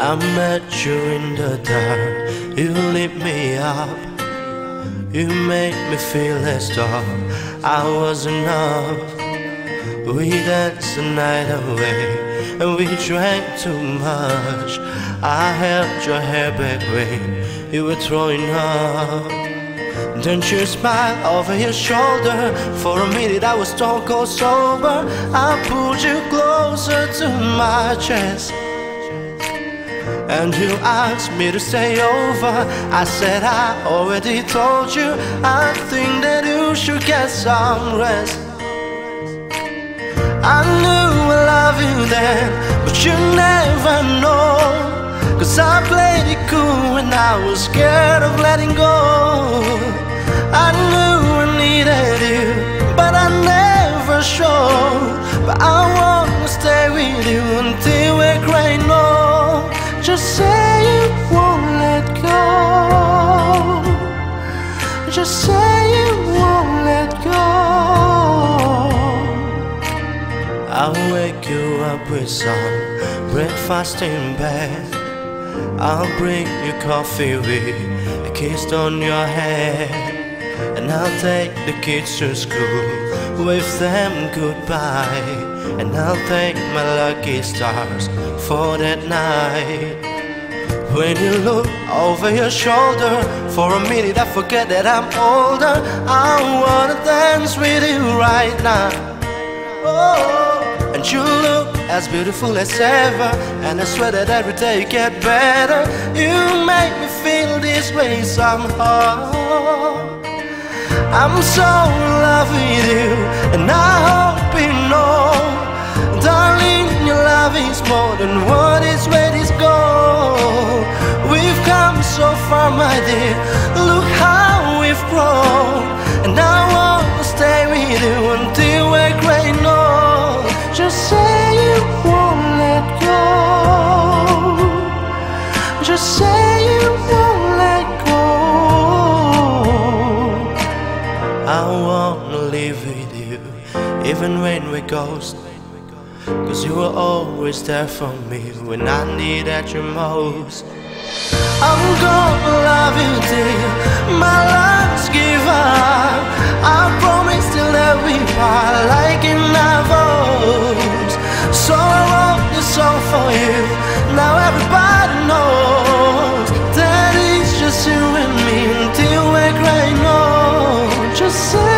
I met you in the dark, you lit me up. You made me feel as though I was enough. We danced the night away and we drank too much. I held your hair back when you were throwing up. Then you smiled over your shoulder. For a minute I was stone cold sober. I pulled you closer to my chest and you asked me to stay over. I said I already told you, I think that you should get some rest. I knew I loved you then, but you never know. Cause I played it cool and I was scared of letting go. I knew I needed you, but I never showed. But I wanna stay with you until we're gray, no. Just say you won't let go. Just say you won't let go. I'll wake you up with some breakfast in bed. I'll bring you coffee with a kiss on your head. And I'll take the kids to school, wave them goodbye. And I'll thank my lucky stars for that night. When you look over your shoulder, for a minute I forget that I'm older. I wanna dance with you right now. Oh, and you look as beautiful as ever, and I swear that every day you get better. You make me feel this way somehow. I'm so in love with you, and I hope you know, darling, your love is more than what is ready's gold. We've come so far, my dear, look how we've grown. And I wanna stay with you until we're gray, no. Just say you won't let go. Just say you won't let go. I wanna live with you, even when we ghost. Cause you were always there for me when I needed you most. I'm gonna love you till my lungs give up. I promise till that we part like in our vows. So I wrote this song for you, now everybody knows that it's just you and me until we're gray, no. Just say